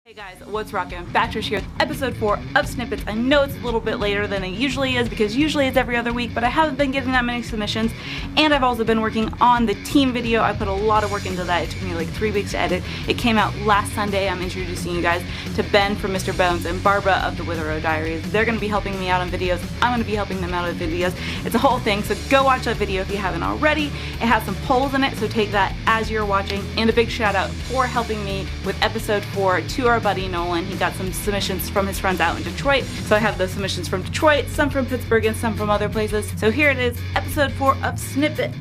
Hey guys, what's rockin'? Batrish here with episode 4 of Snippets. I know it's a little bit later than it usually is because usually it's every other week, but I haven't been getting that many submissions, and I've also been working on the team video. I put a lot of work into that. It took me like 3 weeks to edit. It came out last Sunday. I'm introducing you guys to Ben from Mr. Bones and Barbara of the Witherrow Diaries. They're going to be helping me out on videos. I'm going to be helping them out on videos. It's a whole thing, so go watch that video if you haven't already. It has some polls in it, so take that as you're watching. And a big shout out for helping me with episode 4 to our buddy Nolan. He got some submissions from his friends out in Detroit, so I have those submissions from Detroit, some from Pittsburgh, and some from other places. So here it is, episode 4 of Snippets.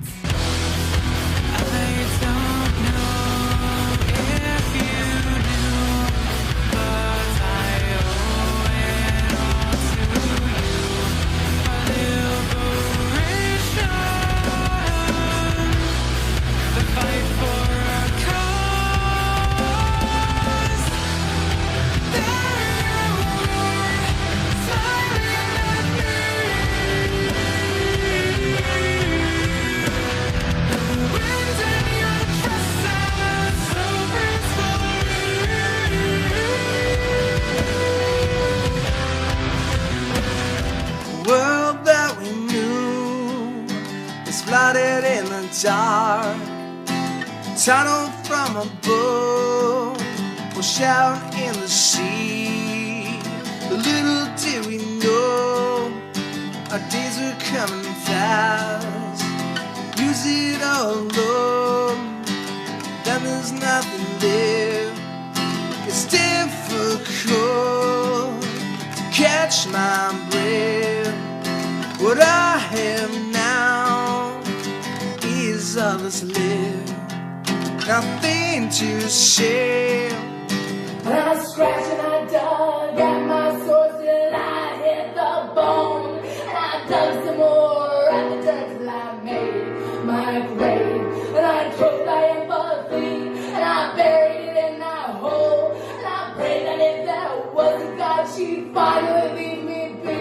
World that we knew is flooded in the dark. Tunnel from a boat, push out in the sea. Little did we know our days were coming fast. Use it all alone, then there's nothing left. It's difficult to catch my breath. What I have now is all that's left. Nothing to share. I scratched and I dug at my source till I hit the bone. And I dug some more at the dirt till I made my grave. And I took my empathy and I buried it in that hole. And I prayed that if that wasn't God, she'd finally leave me be.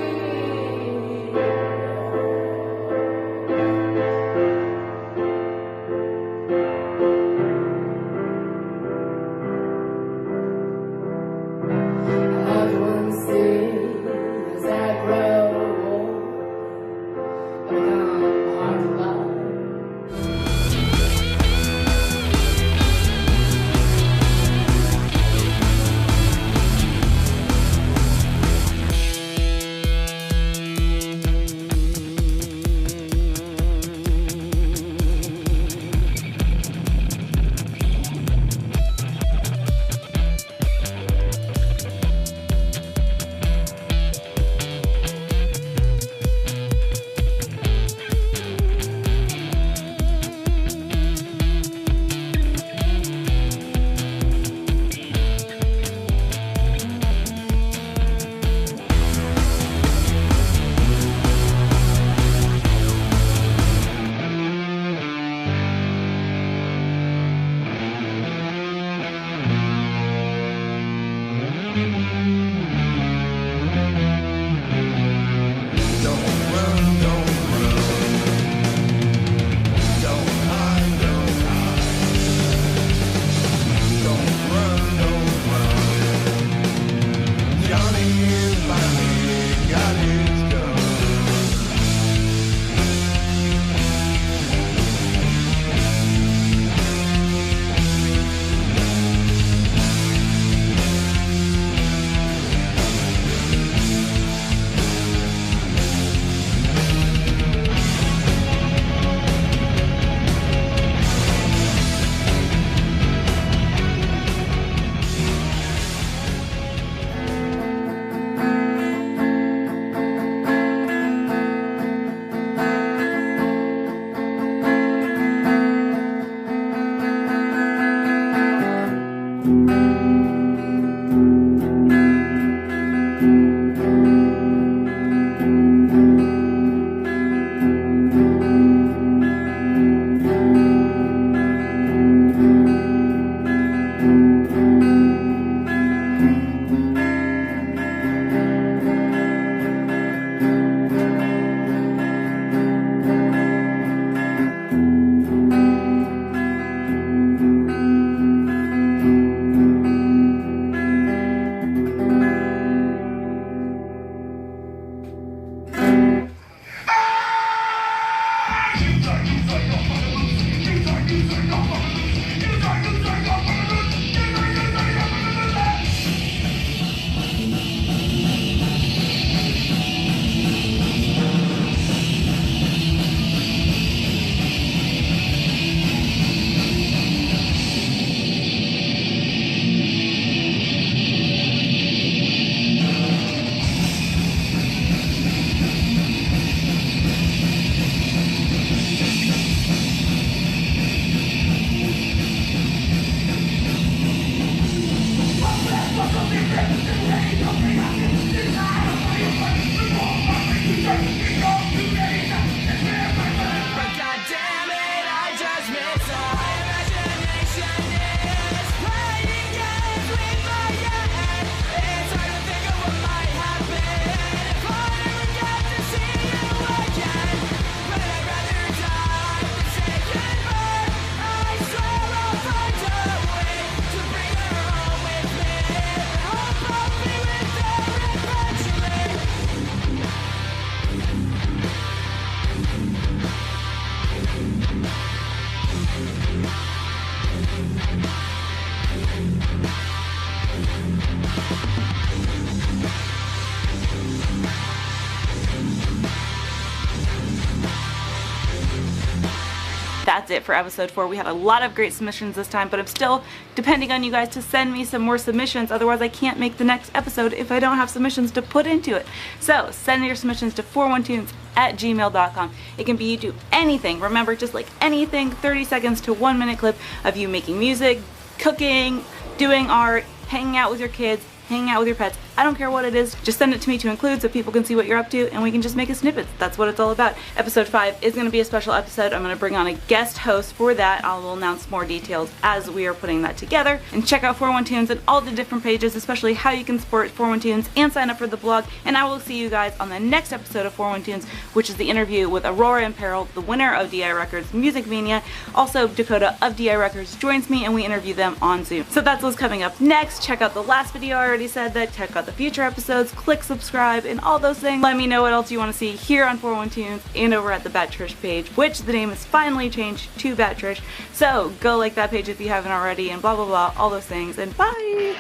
that's it for episode 4. We had a lot of great submissions this time, but I'm still depending on you guys to send me some more submissions. Otherwise, I can't make the next episode if I don't have submissions to put into it. So send your submissions to 41tunes@gmail.com. It can be you do anything. Remember, just like anything, 30 seconds to 1 minute clip of you making music, cooking, doing art, hanging out with your kids, hanging out with your pets. I don't care what it is, just send it to me to include so people can see what you're up to and we can just make a snippet. That's what it's all about. Episode 5 is going to be a special episode. I'm going to bring on a guest host for that. I will announce more details as we are putting that together. And check out 41tunes and all the different pages, especially how you can support 41tunes and sign up for the blog. And I will see you guys on the next episode of 41tunes, which is the interview with Aurora Imperil, the winner of DI Records Music Mania. Also, Dakota of DI Records joins me and we interview them on Zoom. So that's what's coming up next. Check out the last video. I already said that. Check out the future episodes, click subscribe, and all those things. Let me know what else you want to see here on 41tunes and over at the Bat Trish page, which the name is finally changed to Bat Trish. So go like that page if you haven't already, and blah blah blah, all those things, and bye!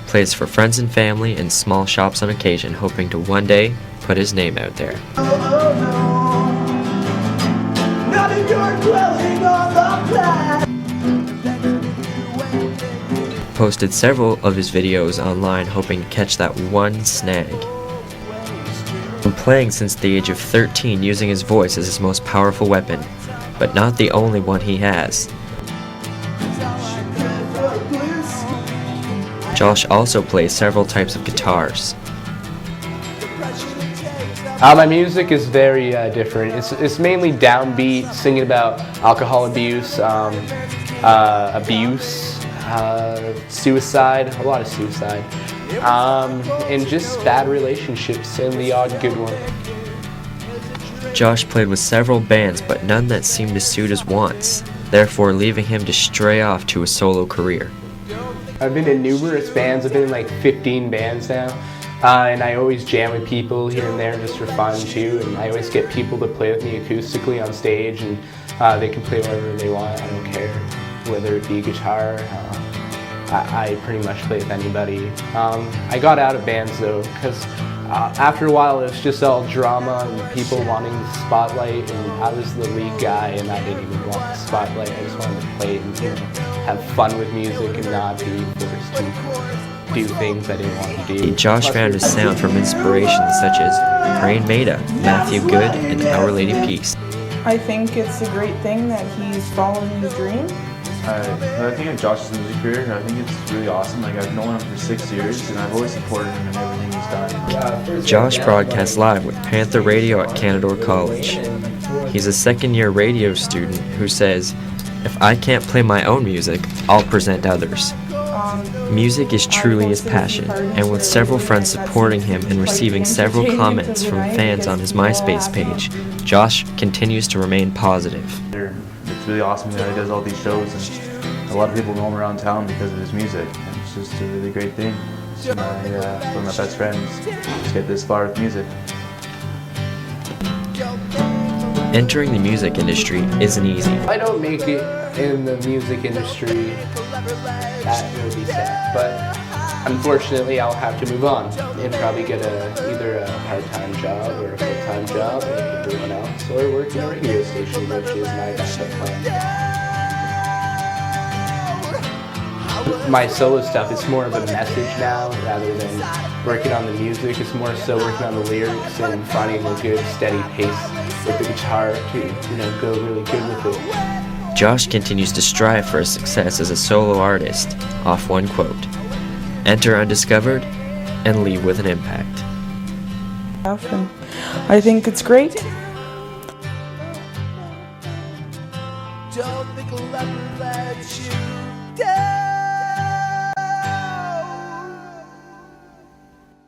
Plays for friends and family and small shops on occasion, hoping to one day put his name out there. Oh no, not in your dwelling on the planet. Posted several of his videos online hoping to catch that one snag. Been playing since the age of 13 using his voice as his most powerful weapon, but not the only one he has. Josh also plays several types of guitars. My music is very different. It's mainly downbeat, singing about alcohol abuse, suicide, a lot of suicide, and just bad relationships and the odd good one. Josh played with several bands, but none that seemed to suit his wants, therefore leaving him to stray off to a solo career. I've been in numerous bands. I've been in like 15 bands now, and I always jam with people here and there just for fun too, and I always get people to play with me acoustically on stage, and they can play whatever they want. I don't care whether it be guitar. I pretty much play with anybody. I got out of bands though, because after a while it was just all drama and people wanting the spotlight, and I was the lead guy and I didn't even want the spotlight. I just wanted to play and have fun with music and not be forced to do things I didn't want to do. Josh found his sound from inspirations such as Praying Maida, Matthew Good, and Our Lady Peace. I think it's a great thing that he's following his dream. I think of Josh's music career, I think it's really awesome. Like, I've known him for 6 years, and I've always supported him in everything he's done. Josh broadcasts live with Panther Radio at Canadore College. He's a second-year radio student who says, "If I can't play my own music, I'll present others." Music is truly his passion, and with several friends supporting him and receiving several comments from fans on his MySpace page, Josh continues to remain positive. It's really awesome that he does all these shows, and a lot of people know him around town because of his music, and it's just a really great thing. One of my best friends to get this far with music. Entering the music industry isn't easy. If I don't make it in the music industry, that will be sad. But unfortunately, I'll have to move on and probably get either a part-time job or a full-time job like everyone else, or work in a radio station, which is my backup plan. My solo stuff is more of a message now rather than working on the music. It's more so working on the lyrics and finding a good steady pace with the guitar to, go really good with it. Josh continues to strive for his success as a solo artist, off one quote, "Enter undiscovered and leave with an impact." And I think it's great. Don't think I'll ever let you down.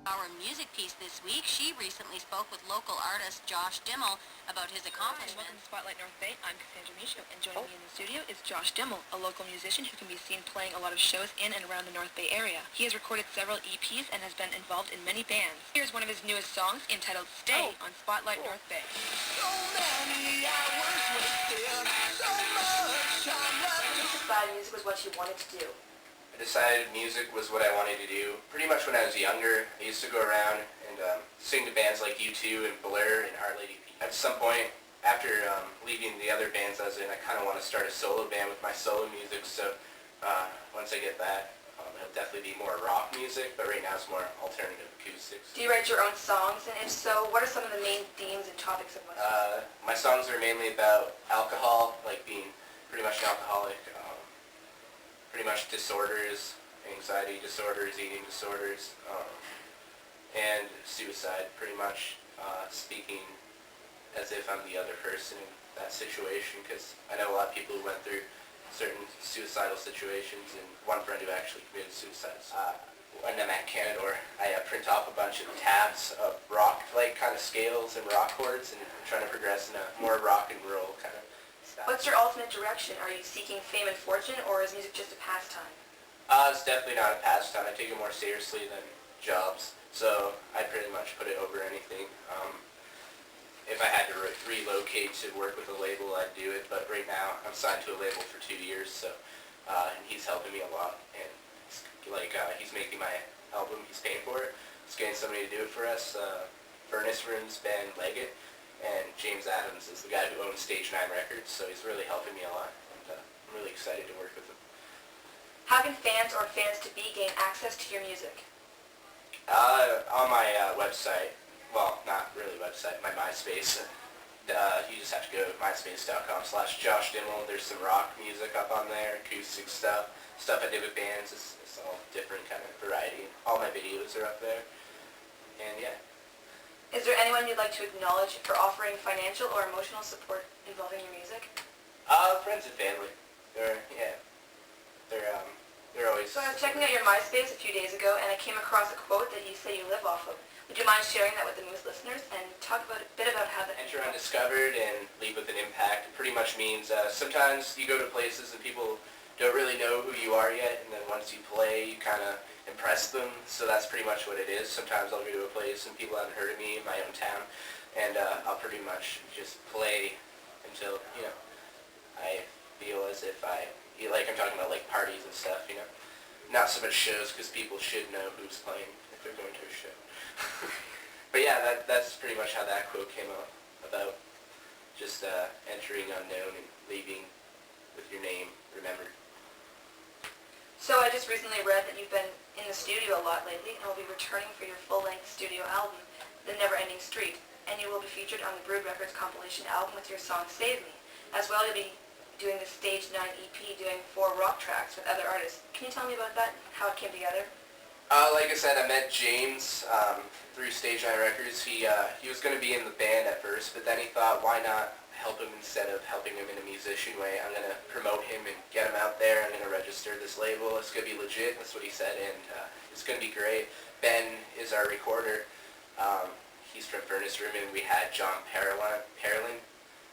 Our music piece this week, she recently spoke with local artist Josh Dimmel about his accomplishments. Welcome to Spotlight North Bay. I'm Cassandra Michaud, and joining me in the studio is Josh Dimmel, a local musician who can be seen playing a lot of shows in and around the North Bay area. He has recorded several EPs and has been involved in many bands. Here's one of his newest songs entitled Stay on Spotlight North Bay. So many hours wasted, so much time left. You decided music was what you wanted to do. I decided music was what I wanted to do. Pretty much when I was younger, I used to go around and sing to bands like U2 and Blur and Our Lady Peace. At some point, after leaving the other bands I was in, I kind of want to start a solo band with my solo music. So once I get that, it'll definitely be more rock music, but right now it's more alternative acoustics. Do you write your own songs, and if so, what are some of the main themes and topics of what? My songs are mainly about alcohol, like being pretty much an alcoholic, pretty much disorders, anxiety disorders, eating disorders, and suicide, pretty much speaking as if I'm the other person in that situation, because I know a lot of people who went through certain suicidal situations, and one friend who actually committed suicide. When I'm at Canador, I print off a bunch of tabs of rock-like kind of scales and rock chords, and I'm trying to progress in a more rock and roll kind of style. What's your ultimate direction? Are you seeking fame and fortune, or is music just a pastime? It's definitely not a pastime. I take it more seriously than jobs, so I pretty much put it over anything. If I had to relocate to work with a label, I'd do it, but right now I'm signed to a label for 2 years, so and he's helping me a lot, and he's making my album, he's paying for it. He's getting somebody to do it for us. Furnace Rooms, Ben Leggett, and James Adams is the guy who owns Stage 9 Records, so he's really helping me a lot, and I'm really excited to work with him. How can fans or fans-to-be gain access to your music? On my website, well, not really website, my MySpace. You just have to go to myspace.com/Josh Dimmel. There's some rock music up on there, acoustic stuff I did with bands. It's all different kind of variety. All my videos are up there, and yeah. Is there anyone you'd like to acknowledge for offering financial or emotional support involving your music? Friends and family. They're always... So I was checking out your MySpace a few days ago, and I came across a quote that you say you live off of. Would you mind sharing that with the Moose listeners and talk a bit about how that... Enter undiscovered and leave with an impact. It pretty much means sometimes you go to places and people don't really know who you are yet, and then once you play, you kind of impress them. So that's pretty much what it is. Sometimes I'll go to a place and people haven't heard of me in my own town, and I'll pretty much just play until, I feel as if I'm talking about like parties and stuff, Not so much shows, because people should know who's playing if they're going to a show. But yeah, that's pretty much how that quote came about. Just entering unknown and leaving with your name remembered. So I just recently read that you've been in the studio a lot lately and will be returning for your full-length studio album, The Never-Ending Street, and you will be featured on the Brood Records compilation album with your song Save Me. As well, you'll be doing the Stage 9 EP, doing 4 rock tracks with other artists. Can you tell me about that, how it came together? Like I said, I met James through Stage 9 Records. He was going to be in the band at first, but then he thought, why not help him instead of helping him in a musician way? I'm going to promote him and get him out there. I'm going to register this label. It's going to be legit. That's what he said, and it's going to be great. Ben is our recorder. He's from Furnace Room, and we had John Perlin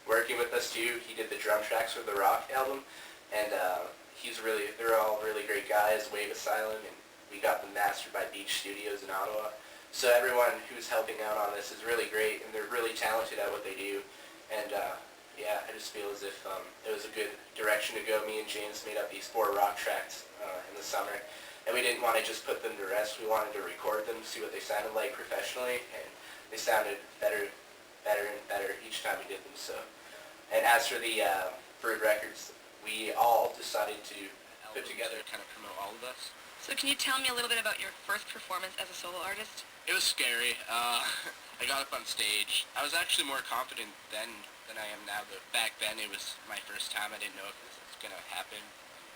working with us too. He did the drum tracks for the rock album, and they're all really great guys. Wave Asylum, and we got them mastered by Beach Studios in Ottawa. So everyone who's helping out on this is really great, and they're really talented at what they do. And yeah, I just feel as if it was a good direction to go. Me and James made up these 4 rock tracks in the summer, and we didn't want to just put them to rest. We wanted to record them, see what they sounded like professionally, and they sounded better and better each time we did them. So, and as for the Brood Records, we all decided to put together kind of promote all of us. So can you tell me a little bit about your first performance as a solo artist? It was scary. I got up on stage. I was actually more confident then than I am now, but back then it was my first time. I didn't know if this was going to happen.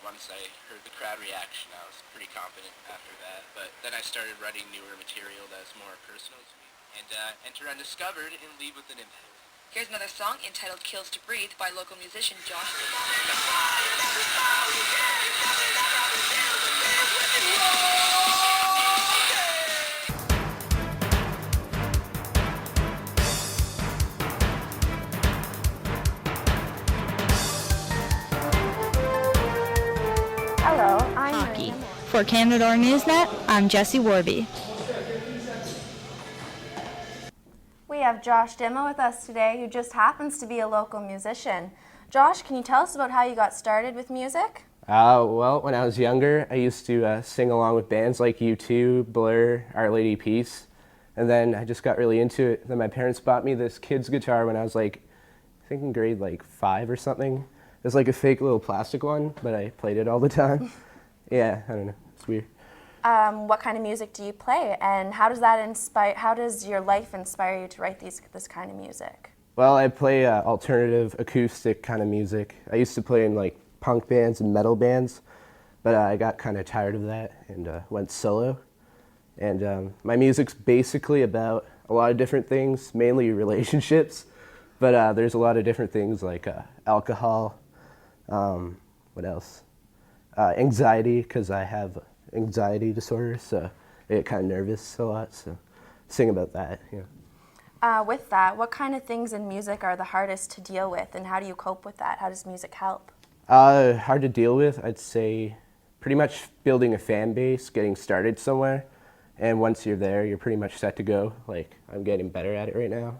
Once I heard the crowd reaction, I was pretty confident after that. But then I started writing newer material that was more personal to me. And enter undiscovered and leave with an impact. Here's another song entitled Kills to Breathe by local musician Josh. Hello, I'm Hockey. For Canador Newsnet, I'm Jesse Warby. We have Josh Dimmel with us today, who just happens to be a local musician. Josh, can you tell us about how you got started with music? Well, when I was younger, I used to sing along with bands like U2, Blur, Our Lady Peace, and then I just got really into it. Then my parents bought me this kid's guitar when I was like think in grade like 5 or something. It was like a fake little plastic one, but I played it all the time. Yeah, I don't know, it's weird. What kind of music do you play, and how does your life inspire you to write this kind of music? Well, I play alternative acoustic kind of music. I used to play in like punk bands and metal bands, but I got kind of tired of that and went solo. And my music's basically about a lot of different things, mainly relationships, but there's a lot of different things like alcohol, what else? Anxiety, because I have anxiety disorder, so I get kind of nervous a lot, so sing about that, yeah. With that, what kind of things in music are the hardest to deal with, and how do you cope with that? How does music help? Hard to deal with, I'd say pretty much building a fan base, getting started somewhere, and once you're there, you're pretty much set to go. Like, I'm getting better at it right now.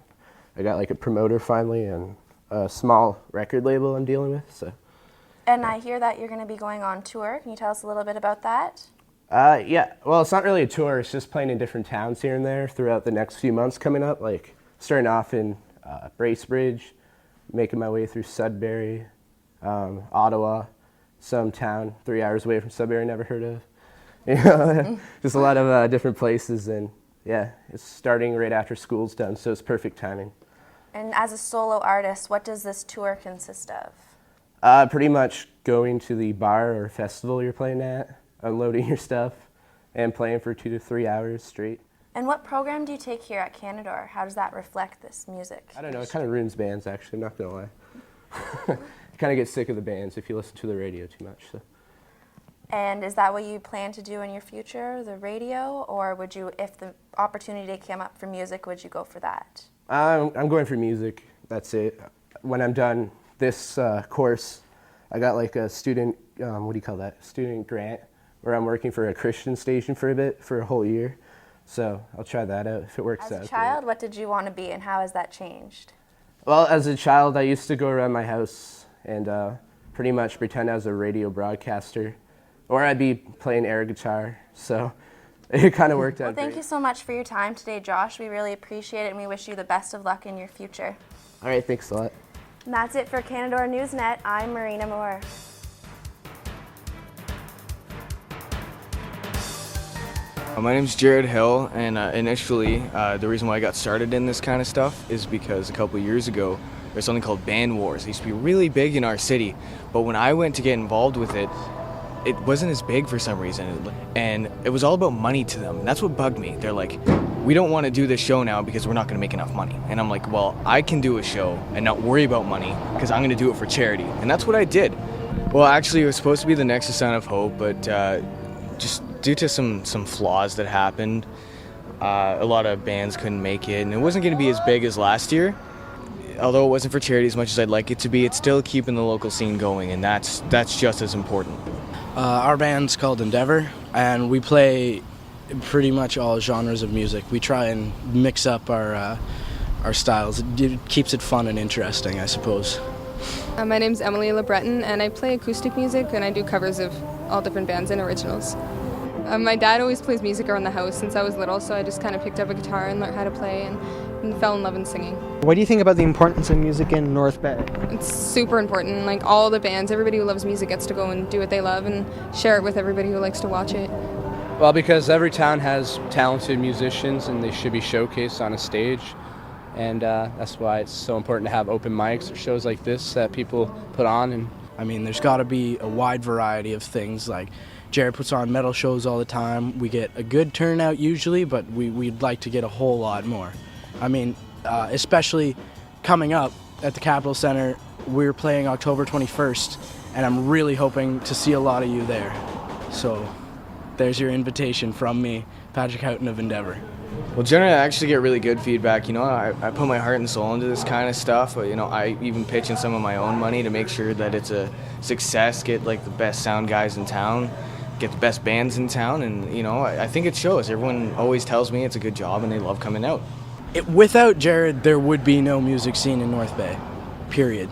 I got like a promoter finally and a small record label I'm dealing with, so. And I hear that you're going to be going on tour. Can you tell us a little bit about that? Yeah, well, it's not really a tour, it's just playing in different towns here and there throughout the next few months coming up, like starting off in Bracebridge, making my way through Sudbury, Ottawa, some town 3 hours away from Sudbury, never heard of. You know, just a lot of different places, and yeah, it's starting right after school's done, so it's perfect timing. And as a solo artist, what does this tour consist of? Pretty much going to the bar or festival you're playing at, unloading your stuff, and playing for 2 to 3 hours straight. And what program do you take here at Canadore? How does that reflect this music? I don't know, it kind of ruins bands, actually, I'm not going to lie. You kind of get sick of the bands if you listen to the radio too much. So. And is that what you plan to do in your future, the radio? Or would you, if the opportunity came up for music, would you go for that? I'm going for music, that's it. When I'm done this course, I got like a student, what do you call that? Student grant, where I'm working for a Christian station for a bit, for a whole year. So I'll try that out if it works out. As a child, what did you want to be and how has that changed? Well, as a child, I used to go around my house and pretty much pretend I was a radio broadcaster, or I'd be playing air guitar, so it kind of worked out Well, thank great. you so much for your time today, Josh. We really appreciate it, and we wish you the best of luck in your future. All right, thanks a lot. And that's it for Canadore Newsnet. I'm Marina Moore. My name's Jared Hill, and initially the reason why I got started in this kind of stuff is because a couple of years ago there's something called band wars. It used to be really big in our city, but when I went to get involved with it, it wasn't as big for some reason, and it was all about money to them, and that's what bugged me. They're like, we don't want to do this show now because we're not going to make enough money. And I'm like, well, I can do a show and not worry about money because I'm going to do it for charity, and that's what I did. Well, actually, it was supposed to be the Nexus Sound of Hope, but just due to some flaws that happened, a lot of bands couldn't make it, and it wasn't going to be as big as last year. Although it wasn't for charity as much as I'd like it to be, it's still keeping the local scene going, and that's just as important. Our band's called Endeavor, and we play pretty much all genres of music. We try and mix up our styles. It keeps it fun and interesting, I suppose. My name's Emily LeBreton, and I play acoustic music, and I do covers of all different bands and originals. My dad always plays music around the house since I was little, so I just kind of picked up a guitar and learned how to play and fell in love in singing. What do you think about the importance of music in North Bay? It's super important. Like all the bands, everybody who loves music gets to go and do what they love and share it with everybody who likes to watch it. Well, because every town has talented musicians and they should be showcased on a stage. And that's why it's so important to have open mics or shows like this that people put on. And I mean, there's got to be a wide variety of things. Like Jared puts on metal shows all the time. We get a good turnout usually, but we'd like to get a whole lot more. I mean, especially coming up at the Capitol Center, we're playing October 21st, and I'm really hoping to see a lot of you there. So there's your invitation from me, Patrick Houghton of Endeavor. Well, generally, I actually get really good feedback. You know, I put my heart and soul into this kind of stuff. You know, I even pitch in some of my own money to make sure that it's a success, get like the best sound guys in town, get the best bands in town, and you know, I think it shows. Everyone always tells me it's a good job and they love coming out. Without Jared, there would be no music scene in North Bay, period.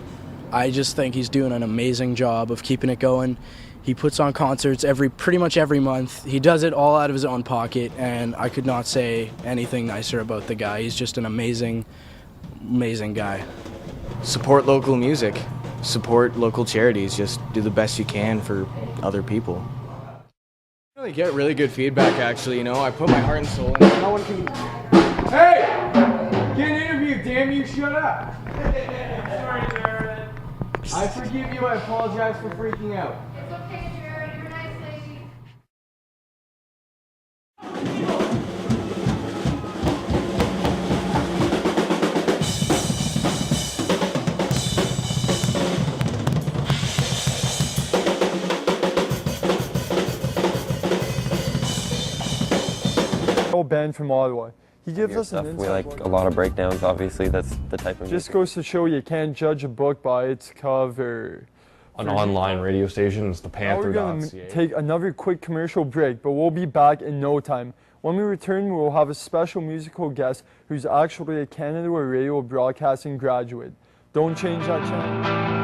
I just think he's doing an amazing job of keeping it going. He puts on concerts pretty much every month. He does it all out of his own pocket, and I could not say anything nicer about the guy. He's just an amazing, amazing guy. support local music, support local charities, just do the best you can for other people. I really get really good feedback, actually. I put my heart and soul in it. No one can... Hey! Get an interview, damn you, shut up! Sorry, Jared. I forgive you, I apologize for freaking out. It's okay, Jared. You're a nice lady. Band from Ottawa. He gives us an insight. We like a lot of breakdowns, obviously. That's the type of Just goes to show you can't judge a book by its cover. An online radio station is the Now we're going Panther.ca. to take another quick commercial break, but we'll be back in no time. When we return, we'll have a special musical guest who's actually a Canada Radio Broadcasting graduate. Don't change that channel.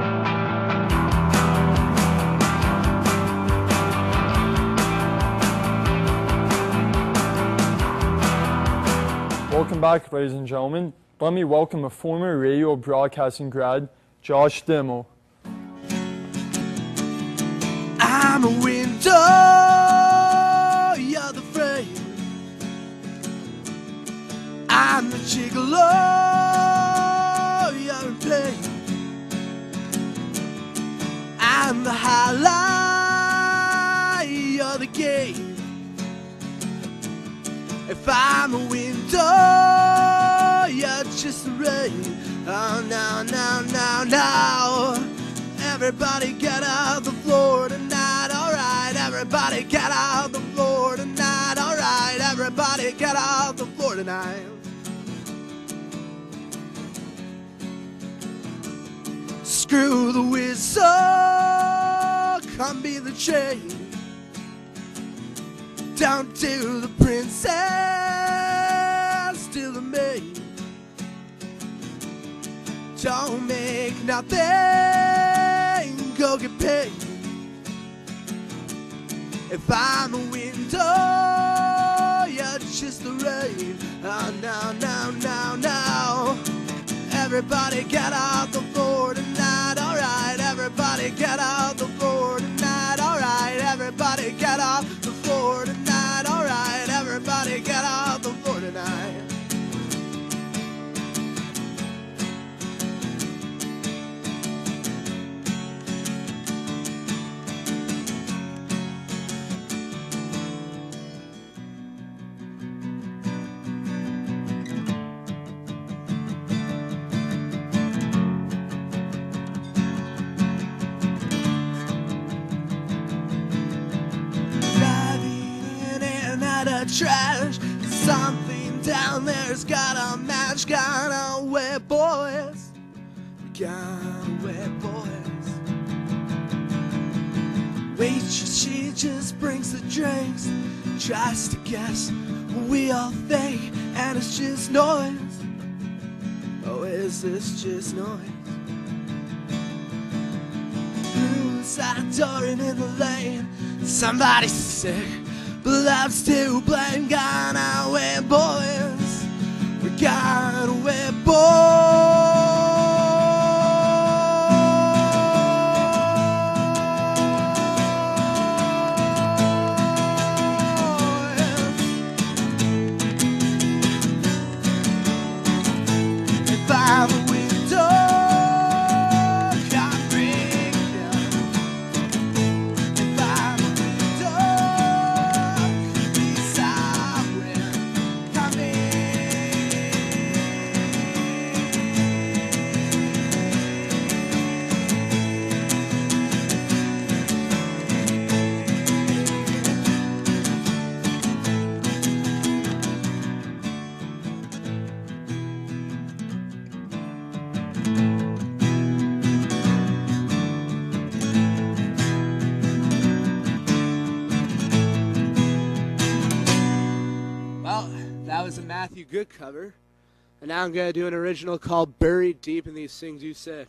Welcome back, ladies and gentlemen. Let me welcome a former radio broadcasting grad, Josh Dimmel. I'm a window, you're the frame. I'm the gigolo, you're in pain. I'm the highlight, you're the game. If I'm a window, you're just the rain. Oh, now, now, now, now. Everybody get out the floor tonight, alright. Everybody get out the floor tonight, alright. Everybody get out the floor tonight. Screw the whistle, come be the chain. Down to the princess, to the maid. Don't make nothing, go get paid. If I'm a window, you're just the rain. Oh, now, now, now, now. Everybody get out the floor tonight, alright. Everybody get out the floor tonight, alright. Everybody get out the floor tonight, alright. Everybody get out the floor tonight. Trash, something down there's got a match. Got away, boys. Got away, boys. Waitress, she just brings the drinks, tries to guess what we all think, and it's just noise. Oh, is this just noise? Through the side door and in the lane, somebody's sick, but love's to blame. Gone away, boys. We got away, boys. If I'm a window, can't break down. If I'm a window, well, that was a Matthew Good cover. And now I'm going to do an original called Buried Deep in These Things You Say.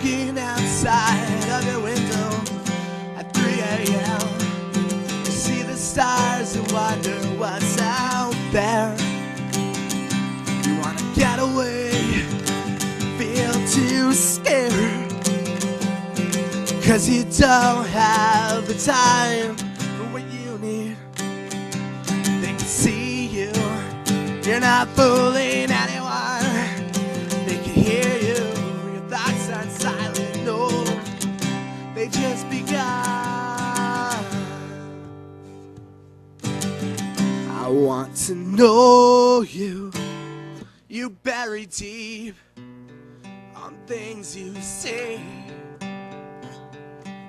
looking outside of your window at 3 a.m. You see the stars and wonder what's out there. You wanna get away, feel too scared, 'cause you don't have the time for what you need. They can see you, you're not fooling anyone. They can hear you, your thoughts aren't silent, no, they just begun. I want to know you, you bury deep on things you say.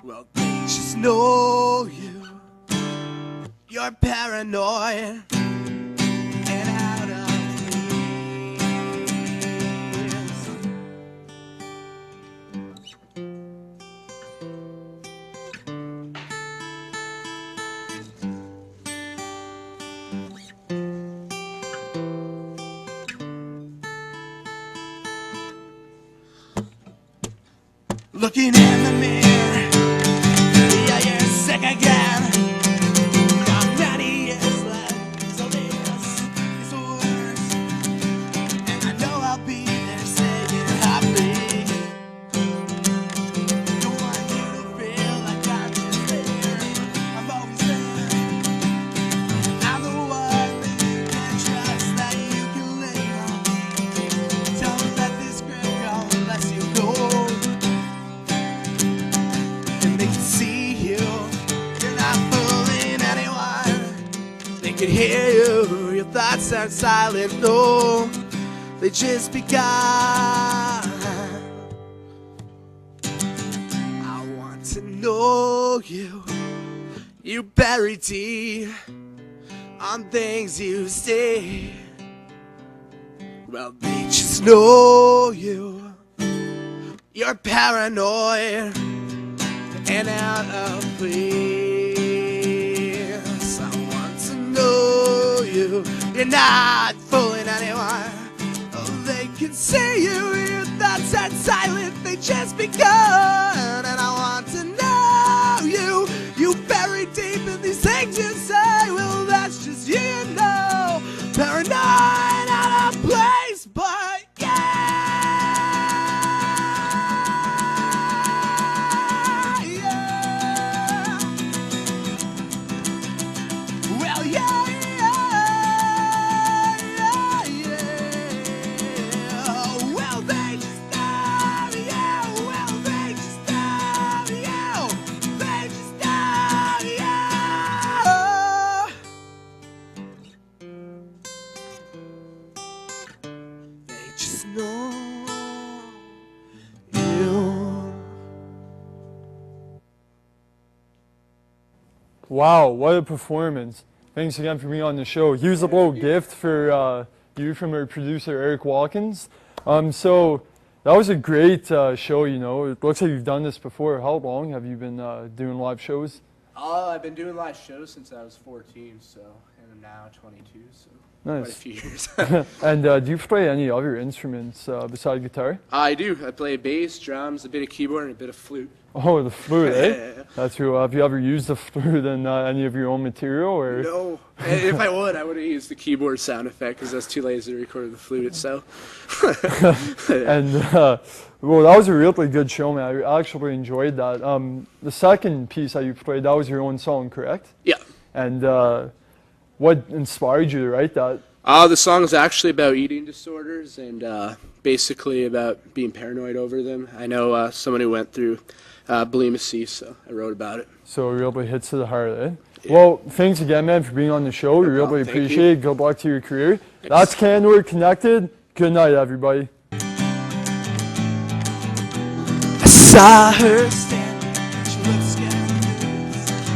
Well, they just know you, you're paranoid and out of looking in the mirror, yeah, you're sick again. Got many years left, so this is the worst. And I know I'll be there saying happy. Don't want you to feel like I'm just there. I'm always there. I'm the one that you can trust, that you can lean on. Don't let this grip go unless you go. See you, you're not fooling anyone. They can hear you, your thoughts aren't silent, no, they just begun. I want to know you, you bury deep on things you say. Well, they just know you, you're paranoid and out of place. I want to know you, you're not fooling anyone. Oh, they can see you, your thoughts aren't silent, they just begun. And I want to know you, you bury deep in these things you say. Well, that's just you, you know, paranoid, out of place, but yeah. Wow, what a performance. Thanks again for being on the show. Here's a little gift for you from our producer, Eric Watkins. So that was a great show, you know. It looks like you've done this before. How long have you been doing live shows? I've been doing live shows since I was 14, so, and I'm now 22, so nice. Quite a few years. And do you play any other instruments besides guitar? I do. I play bass, drums, a bit of keyboard, and a bit of flute. Oh, the flute, eh? That's cool. Have you ever used the flute in any of your own material? Or? No. If I would have used the keyboard sound effect because I was too lazy to record the flute itself. And, well, that was a really good show, man. I actually enjoyed that. The second piece that you played, that was your own song, correct? Yeah. And what inspired you to write that? The song is actually about eating disorders and basically about being paranoid over them. I know someone who went through bulimia, so I wrote about it. So it really hits to the heart, eh? Yeah. Well, thanks again, man, for being on the show. We really appreciate it. Good luck to your career. Thanks. That's Canada Connected. Good night, everybody. I saw her standing, she looked scared.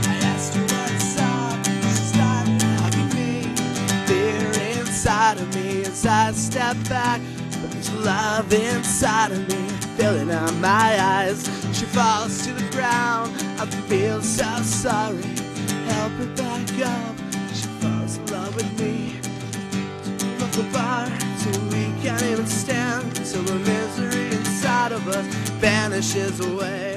I asked her what's up, she started hugging me. Fear inside of me as I step back, but there's love inside of me, filling up my eyes. She falls to the ground, I feel so sorry. Help her back up, she falls in love with me. Look apart till we can't even stand, till the misery inside of us vanishes away.